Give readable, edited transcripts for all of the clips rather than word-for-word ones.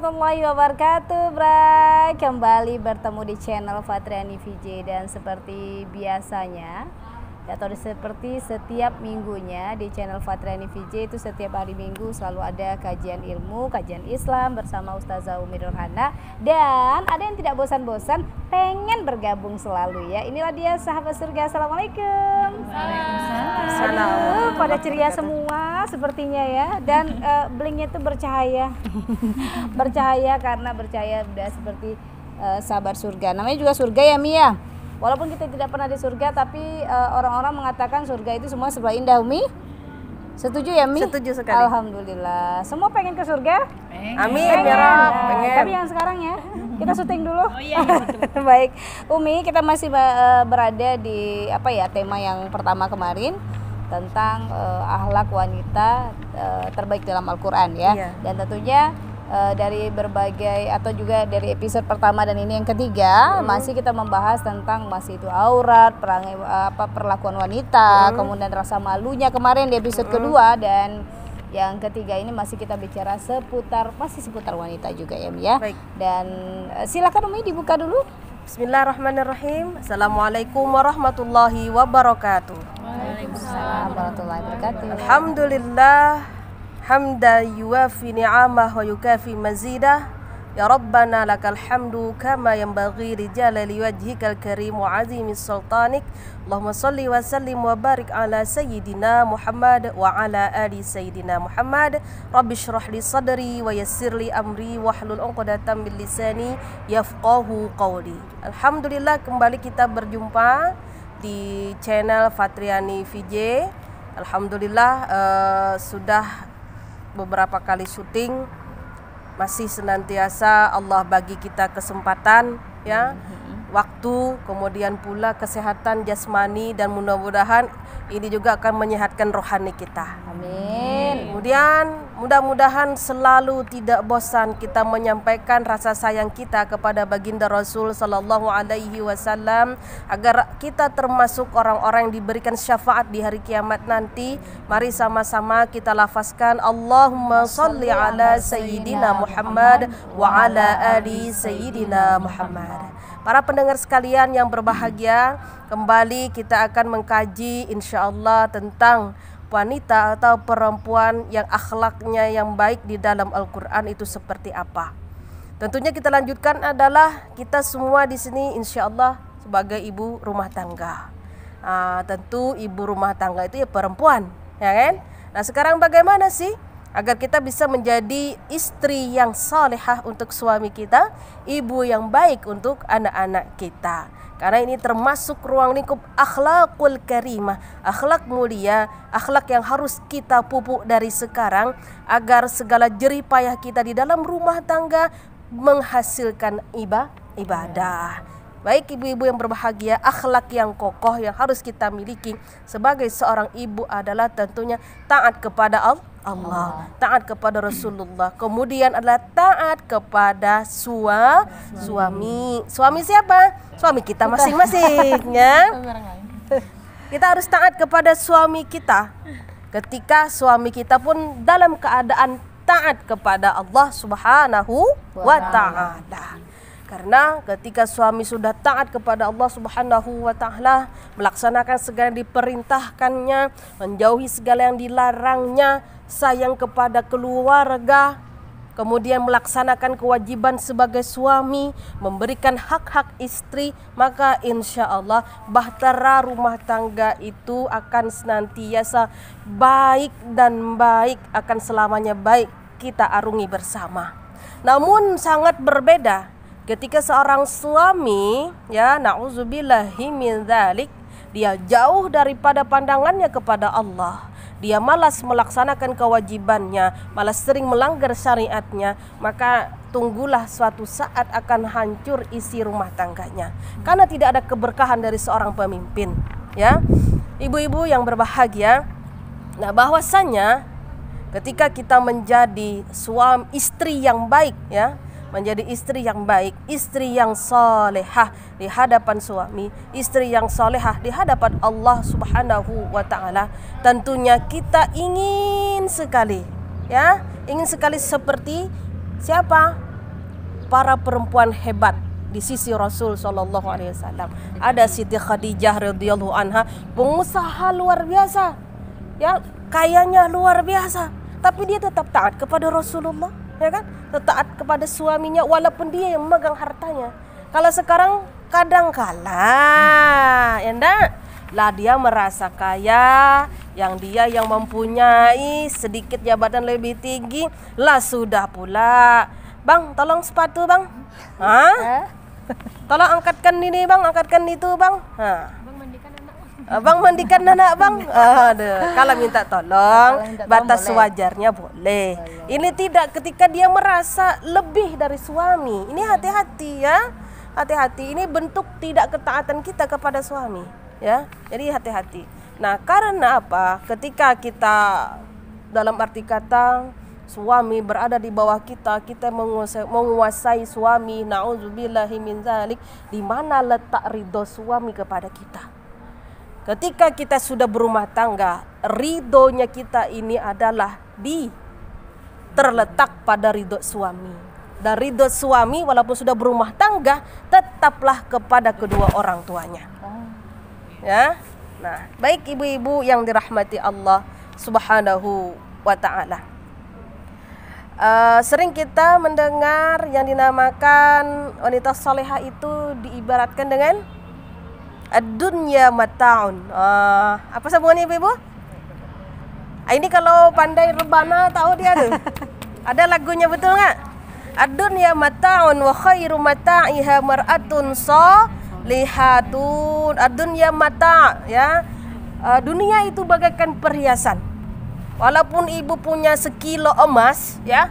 warahmatullahi wabarakatuh, Bray. Kembali bertemu di channel Fatriani VJ. Dan seperti biasanya atau seperti setiap minggunya di channel Fatriani VJ itu setiap hari Minggu selalu ada kajian ilmu, kajian Islam bersama Ustazah Umi Nurhana. Dan ada yang tidak bosan-bosan pengen bergabung selalu ya. Inilah dia sahabat surga. Assalamualaikum. Waalaikumsalam. Pada ceria semua sepertinya ya. Dan blingnya itu bercahaya. Bercahaya karena bercahaya udah seperti sahabat surga. Namanya juga surga ya Mia. Walaupun kita tidak pernah di surga, tapi orang-orang mengatakan surga itu semua serba indah, Umi. Setuju ya, Mi? Setuju sekali. Alhamdulillah. Semua pengen ke surga? Amin, ya Rob. Tapi yang sekarang ya, kita syuting dulu. Oh iya, betul. Baik, Umi, kita masih berada di tema yang pertama kemarin tentang akhlak wanita terbaik dalam Al-Quran ya. Iya. Dan tentunya dari berbagai atau juga dari episode pertama dan ini yang ketiga masih kita membahas tentang masih itu aurat, perlakuan wanita, kemudian rasa malunya kemarin di episode kedua, dan yang ketiga ini masih kita bicara seputar wanita juga ya Mia. Baik. Dan silakan Umi dibuka dulu. Bismillahirrahmanirrahim. Assalamualaikum warahmatullahi wabarakatuh. Waalaikumsalam warahmatullahi wabarakatuh. Alhamdulillah hamda yuwafi ni'amah wa yukafi mazidah. Ya Rabbana lakal hamdu kama yanbaghi li jalali wajhikal karim wa azimi sultanik. Allahumma salli wa sallim wa barik ala sayyidina Muhammad wa ala ali sayyidina Muhammad. Rabbi shrah li sadri wa yassir li amri wahlul 'uqdatam min lisani yafqahu qawli. Alhamdulillah kembali kita berjumpa di channel Fatriani VJ. Alhamdulillah sudah beberapa kali syuting, masih senantiasa Allah bagi kita kesempatan ya, waktu, kemudian pula kesehatan jasmani, dan mudah-mudahan ini juga akan menyehatkan rohani kita. Amin. Kemudian mudah-mudahan selalu tidak bosan kita menyampaikan rasa sayang kita kepada baginda Rasul Sallallahu Alaihi Wasallam agar kita termasuk orang-orang yang diberikan syafaat di hari kiamat nanti. Mari sama-sama kita lafazkan Allahumma salli ala Sayyidina Muhammad wa ala ali Sayyidina Muhammad. Para pendengar sekalian yang berbahagia, kembali kita akan mengkaji insyaallah tentang wanita atau perempuan yang akhlaknya yang baik di dalam Al-Quran itu seperti apa. Tentunya kita lanjutkan adalah kita semua di sini insyaallah sebagai ibu rumah tangga. Tentu ibu rumah tangga itu ya perempuan, ya kan? Nah sekarang bagaimana sih agar kita bisa menjadi istri yang salehah untuk suami kita, ibu yang baik untuk anak-anak kita. Karena ini termasuk ruang lingkup akhlakul karimah, akhlak mulia, akhlak yang harus kita pupuk dari sekarang agar segala jerih payah kita di dalam rumah tangga menghasilkan ibadah. Baik ibu-ibu yang berbahagia, akhlak yang kokoh yang harus kita miliki sebagai seorang ibu adalah tentunya taat kepada Allah, taat kepada Rasulullah, kemudian adalah taat kepada suami. Suami siapa? Suami kita masing-masing ya. Kita harus taat kepada suami kita ketika suami kita pun dalam keadaan taat kepada Allah Subhanahu wa Ta'ala. Karena ketika suami sudah taat kepada Allah Subhanahu wa Ta'ala, melaksanakan segala yang diperintahkannya, menjauhi segala yang dilarangnya, sayang kepada keluarga, kemudian melaksanakan kewajiban sebagai suami, memberikan hak-hak istri, maka insya Allah bahtera rumah tangga itu akan senantiasa baik dan baik, akan selamanya baik kita arungi bersama. Namun sangat berbeda ketika seorang suami ya na'udzubillahi min dzalik, dia jauh daripada pandangannya kepada Allah, dia malas melaksanakan kewajibannya, malas sering melanggar syariatnya, maka tunggulah suatu saat akan hancur isi rumah tangganya karena tidak ada keberkahan dari seorang pemimpin ya. Ibu-ibu yang berbahagia, nah bahwasanya ketika kita menjadi istri yang baik ya, menjadi istri yang baik, istri yang salehah di hadapan suami, istri yang salehah di hadapan Allah Subhanahu wa Ta'ala, tentunya kita ingin sekali ya, ingin sekali seperti siapa? para perempuan hebat di sisi Rasul Shallallahu Alaihi Wasallam. Ada Siti Khadijah radhiyallahu anha, pengusaha luar biasa, ya kayanya luar biasa, tapi dia tetap taat kepada Rasulullah, ya kan? Taat kepada suaminya walaupun dia yang memegang hartanya. Kalau sekarang kadang kala, ya enggak? Lah dia merasa kaya, yang dia yang mempunyai sedikit jabatan lebih tinggi, lah sudah pula, bang tolong sepatu bang, tolong angkatkan ini bang, angkatkan itu bang, bang mandikan anak bang. Aduh, kalau minta tolong batas sewajarnya boleh. Ini tidak ketika dia merasa lebih dari suami. Ini hati-hati ya, hati-hati. Ini bentuk tidak ketaatan kita kepada suami. Ya, jadi hati-hati. Nah, karena apa? Ketika kita dalam arti kata suami berada di bawah kita, kita menguasai suami, na'udzubillahi min dzalik, di mana letak ridho suami kepada kita? Ketika kita sudah berumah tangga, ridhonya kita ini adalah terletak pada ridho suami. Dan ridho suami walaupun sudah berumah tangga, tetaplah kepada kedua orang tuanya. Ya, nah, baik ibu-ibu yang dirahmati Allah Subhanahu wa Ta'ala. Sering kita mendengar yang dinamakan wanita salehah itu diibaratkan dengan ad-dunya mata'un. Apa sambungannya ibu-ibu? Ini kalau pandai rebana tahu dia tuh. Ada lagunya betul nggak? Ad-dunya mata'un wa khairu mata'iha mar'atun lihatun. Ad-dunya mata, ya. Dunia itu bagaikan perhiasan. Walaupun ibu punya sekilo emas, ya,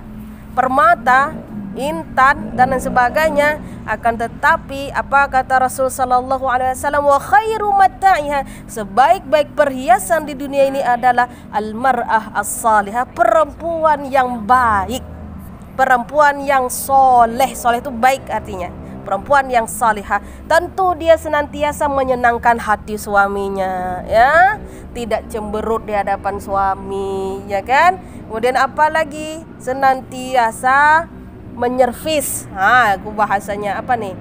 permata, intan dan lain sebagainya, akan tetapi apa kata Rasul sallallahu alaihi wasallam, wa khairu mata'iha, sebaik-baik perhiasan di dunia ini adalah al-mar'ah as-salihah, perempuan yang baik, perempuan yang soleh. Soleh itu baik artinya. Perempuan yang salihah, tentu dia senantiasa menyenangkan hati suaminya, ya, tidak cemberut di hadapan suami, ya kan? Kemudian apa lagi? Senantiasa menyervis. Aku bahasanya apa nih?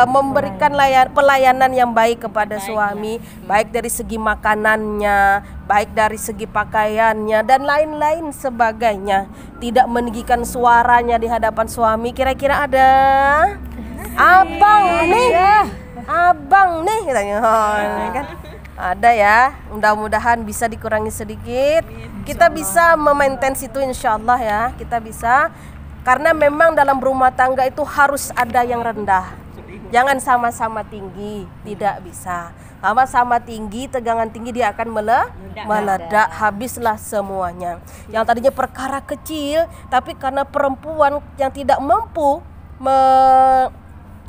Memberikan pelayanan yang baik kepada suami, baik dari segi makanannya, baik dari segi pakaiannya dan lain-lain sebagainya. Tidak meninggikan suaranya di hadapan suami. Kira-kira ada? Abang nih katanya, kan? Ada ya. Mudah-mudahan bisa dikurangi sedikit. Kita bisa memaintain itu insyaallah ya. Kita bisa, karena memang dalam rumah tangga itu harus ada yang rendah. Jangan sama-sama tinggi, tidak bisa. Sama-sama tinggi, tegangan tinggi dia akan meledak, habislah semuanya. Yang tadinya perkara kecil, tapi karena perempuan yang tidak mampu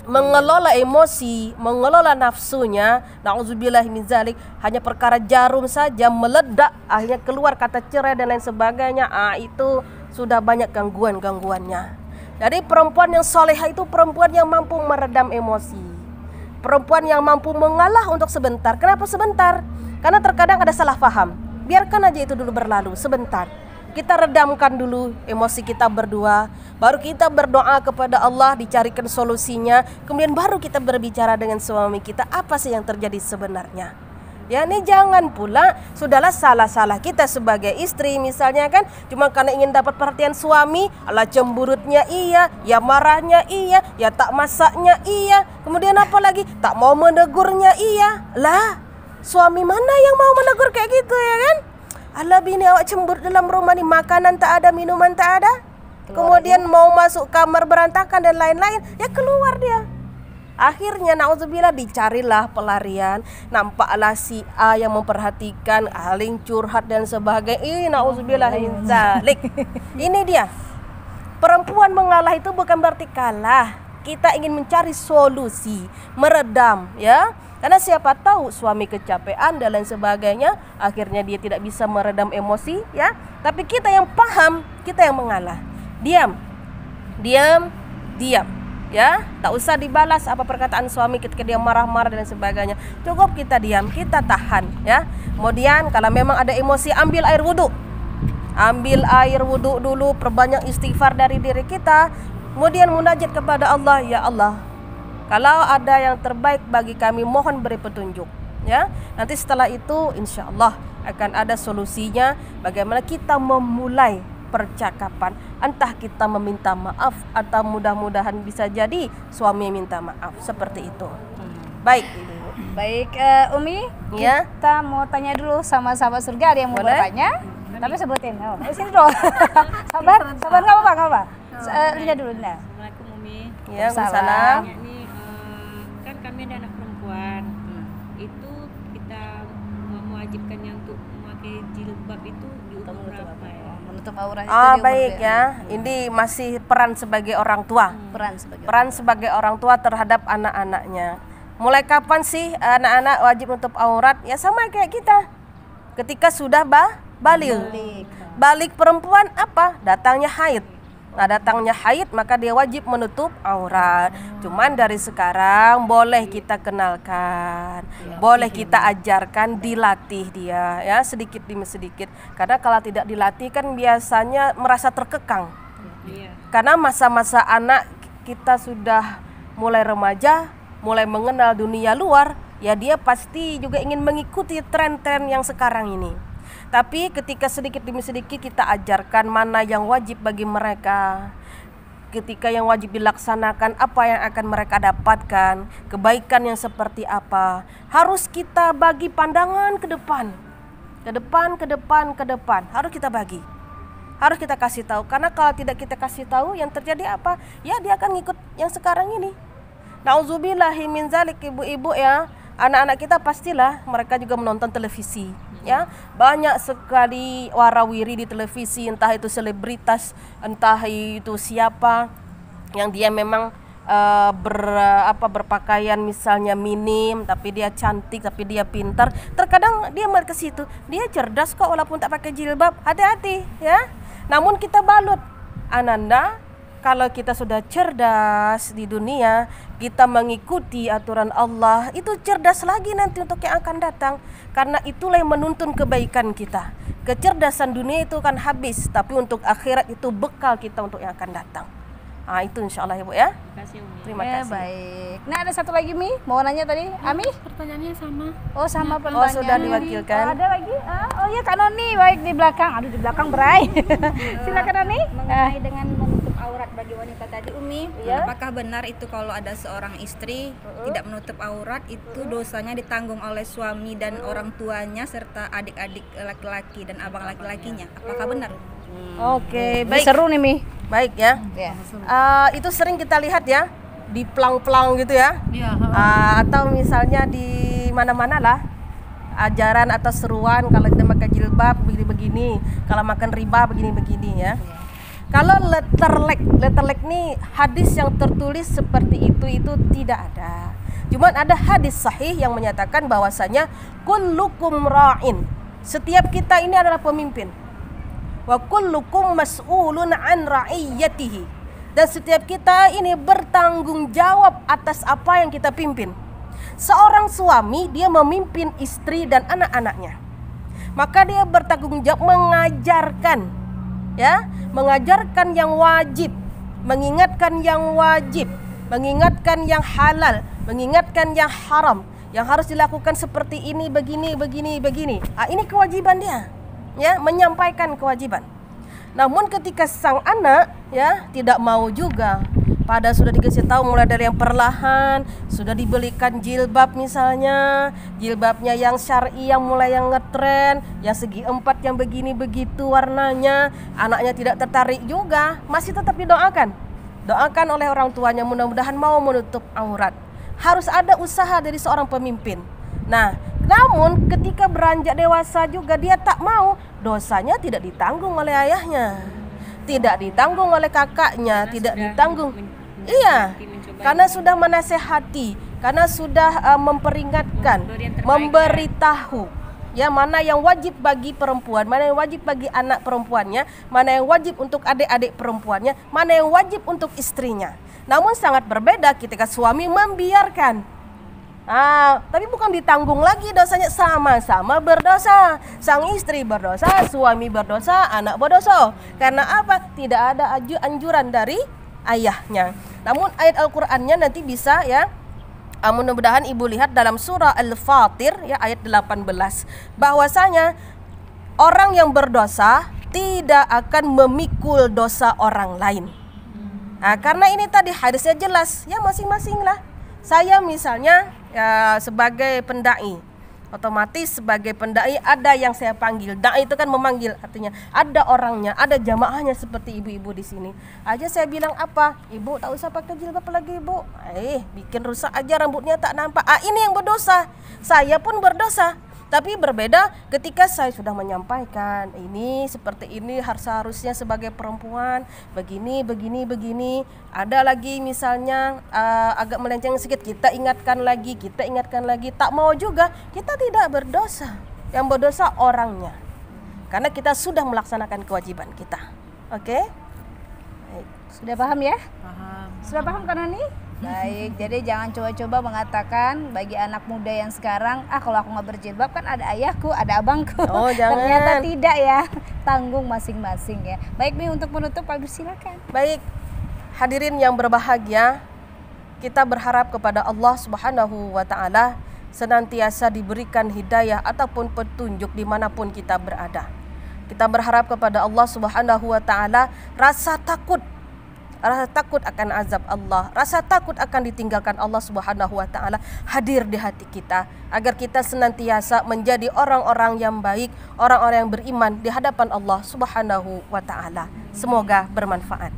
mengelola emosi, mengelola nafsunya, na'udzubillahi min dzalik, hanya perkara jarum saja meledak, akhirnya keluar kata cerai dan lain sebagainya. Itu sudah banyak gangguan-gangguannya. Jadi perempuan yang solehah itu perempuan yang mampu meredam emosi, perempuan yang mampu mengalah untuk sebentar. Kenapa sebentar? Karena terkadang ada salah paham. Biarkan aja itu dulu berlalu sebentar. Kita redamkan dulu emosi kita berdua, baru kita berdoa kepada Allah, dicarikan solusinya, kemudian baru kita berbicara dengan suami kita apa sih yang terjadi sebenarnya. Ya, ini jangan pula sudahlah salah kita sebagai istri misalnya kan, cuma karena ingin dapat perhatian suami, ala cemburutnya iya, ya marahnya iya, ya tak masaknya iya, kemudian apa lagi, tak mau menegurnya iya. Lah, suami mana yang mau menegur kayak gitu ya kan? Alah bini awak cemburu dalam rumah nih, makanan tak ada, minuman tak ada, kemudian mau masuk kamar berantakan dan lain-lain, ya keluar dia. Akhirnya na'udzubillah dicarilah pelarian, nampaklah si A yang memperhatikan, aling curhat dan sebagainya. Na'udzubillah min dzalik. Ini dia. Perempuan mengalah itu bukan berarti kalah. Kita ingin mencari solusi, meredam, ya. Karena siapa tahu suami kecapean dan lain sebagainya, akhirnya dia tidak bisa meredam emosi, ya. Tapi kita yang paham, kita yang mengalah. Diam. Ya, tak usah dibalas apa perkataan suami ketika dia marah-marah dan sebagainya. Cukup kita diam, kita tahan, ya. Kemudian kalau memang ada emosi, ambil air wudhu. Ambil air wudhu dulu, perbanyak istighfar dari diri kita. kemudian munajat kepada Allah, ya Allah, kalau ada yang terbaik bagi kami mohon beri petunjuk. Ya, nanti setelah itu insya Allah akan ada solusinya bagaimana kita memulai percakapan. Entah kita meminta maaf atau mudah-mudahan bisa jadi suami minta maaf, seperti itu. Baik, Baik, Umi, ya. kita mau tanya dulu sama sahabat surga, ada yang mau bertanya. Tapi sebutin, sini dulu. sabar nggak apa-apa. Lihat dulu, Lina. Assalamualaikum Umi. Ya, salam. Ini kan kami ada anak perempuan. Itu kita mewajibkannya untuk memakai jilbab itu di umur berapa ya? Menutup aurat itu di umur Baik berapa? ya. Ini masih peran sebagai orang tua. Peran sebagai orang tua terhadap anak-anaknya. Mulai kapan sih anak-anak wajib menutup aurat? Ya sama kayak kita. Ketika sudah balik perempuan apa? Datangnya haid. Nah, datangnya haid maka dia wajib menutup aurat. Cuman dari sekarang boleh kita kenalkan, boleh kita ajarkan, dilatih dia ya sedikit demi sedikit. Karena kalau tidak dilatih kan biasanya merasa terkekang. Karena masa-masa anak kita sudah mulai remaja, mulai mengenal dunia luar, ya dia pasti juga ingin mengikuti tren-tren yang sekarang ini. Tapi ketika sedikit demi sedikit kita ajarkan mana yang wajib bagi mereka, ketika yang wajib dilaksanakan, apa yang akan mereka dapatkan, kebaikan yang seperti apa, harus kita bagi pandangan ke depan, harus kita bagi, harus kita kasih tahu. Karena kalau tidak kita kasih tahu, yang terjadi apa? Ya dia akan ngikut yang sekarang ini. Nauzubillahi min zalik, ibu-ibu ya, anak-anak kita pastilah mereka juga menonton televisi. Ya, banyak sekali warawiri di televisi, entah itu selebritas, entah itu siapa yang dia memang berpakaian misalnya minim, tapi dia cantik, tapi dia pintar. Terkadang dia melihat ke situ, dia cerdas kok walaupun tak pakai jilbab. Hati-hati ya. Namun kita balut, ananda, kalau kita sudah cerdas di dunia, kita mengikuti aturan Allah, itu cerdas lagi nanti untuk yang akan datang. Karena itulah yang menuntun kebaikan kita. Kecerdasan dunia itu kan habis, tapi untuk akhirat itu bekal kita untuk yang akan datang. Itu insya Allah ya Bu ya. Terima kasih. Baik. Nah ada satu lagi Mi, mau nanya tadi, Ami? Pertanyaannya sama. Oh sama pertanyaan. Sudah diwakilkan. Ada lagi? Oh ya Kak Noni, baik di belakang. Aduh di belakang berai. Silakan Noni. Mengenai dengan menutup aurat bagi wanita tadi Umi, apakah benar itu kalau ada seorang istri tidak menutup aurat itu dosanya ditanggung oleh suami dan orang tuanya serta adik-adik laki-laki dan abang laki-lakinya? Apakah benar? Oke, baik. Seru nih Mi. Baik ya. Itu sering kita lihat ya di pelang-pelang gitu ya. Atau misalnya di mana-mana lah ajaran atau seruan kalau kita pakai jilbab begini-begini, kalau makan riba begini-begini ya. Kalau letterlek nih hadis yang tertulis seperti itu tidak ada. Cuman ada hadis sahih yang menyatakan bahwasanya kullukum ra'in. Setiap kita ini adalah pemimpin. Wa kullukum mas'ulun an ra'iyyatihi. Dan setiap kita ini bertanggung jawab atas apa yang kita pimpin. Seorang suami dia memimpin istri dan anak-anaknya. Maka dia bertanggung jawab mengajarkan ya, mengajarkan yang wajib, mengingatkan yang wajib, mengingatkan yang halal, mengingatkan yang haram, yang harus dilakukan seperti ini, begini. Ini kewajiban dia. Ya, menyampaikan kewajiban. Namun ketika sang anak ya tidak mau juga, pada sudah dikasih tahu mulai dari yang perlahan, sudah dibelikan jilbab misalnya, jilbabnya yang syar'i yang mulai yang ngetren, yang segi 4 yang begini begitu warnanya, anaknya tidak tertarik juga, masih tetap didoakan. Doakan oleh orang tuanya mudah-mudahan mau menutup aurat. Harus ada usaha dari seorang pemimpin. Nah, namun ketika beranjak dewasa juga dia tak mau, dosanya tidak ditanggung oleh ayahnya, tidak ditanggung oleh kakaknya, tidak ditanggung. Iya, karena sudah menasehati, karena sudah memperingatkan, memberitahu ya mana yang wajib bagi perempuan, mana yang wajib bagi anak perempuannya, mana yang wajib untuk adik-adik perempuannya, mana yang wajib untuk istrinya. Namun sangat berbeda ketika suami membiarkan. Tapi bukan ditanggung lagi dosanya, sama-sama berdosa. Sang istri berdosa, suami berdosa, anak berdosa. Karena apa? Tidak ada anjuran dari ayahnya. Namun ayat Al-Qur'annya nanti bisa ya, mudah-mudahan ibu lihat dalam surah Al-Fatir ya ayat 18, bahwasanya orang yang berdosa tidak akan memikul dosa orang lain. Nah, karena ini tadi hadisnya jelas ya, masing-masing lah. Saya misalnya ya, sebagai pendai, otomatis sebagai pendai ada yang saya panggil. Dai itu kan memanggil, artinya ada orangnya, ada jamaahnya seperti ibu-ibu di sini. Aja saya bilang apa? Ibu tak usah pakai jilbab lagi, ibu. Bikin rusak aja rambutnya tak nampak. Ini yang berdosa. Saya pun berdosa. Tapi berbeda ketika saya sudah menyampaikan ini seperti ini, seharusnya sebagai perempuan begini. Ada lagi misalnya agak melenceng sedikit, kita ingatkan lagi. Tak mau juga, kita tidak berdosa. Yang berdosa orangnya. Karena kita sudah melaksanakan kewajiban kita. Oke? Baik. Sudah paham ya? Paham. Sudah paham kan Ani? Baik, jadi jangan coba-coba mengatakan bagi anak muda yang sekarang, kalau aku nggak berjilbab kan ada ayahku, ada abangku. Oh, jangan. Ternyata tidak ya, tanggung masing-masing ya. Baik Mi, untuk menutup Pak silakan. Baik, hadirin yang berbahagia, kita berharap kepada Allah Subhanahu wa Ta'ala senantiasa diberikan hidayah ataupun petunjuk dimanapun kita berada. Kita berharap kepada Allah Subhanahu wa Ta'ala rasa takut akan azab Allah, rasa takut akan ditinggalkan Allah Subhanahu wa Ta'ala hadir di hati kita, agar kita senantiasa menjadi orang-orang yang baik, orang-orang yang beriman di hadapan Allah Subhanahu wa Ta'ala. Semoga bermanfaat.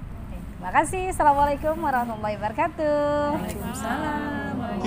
Terima kasih. Assalamualaikum warahmatullahi wabarakatuh. Waalaikumsalam.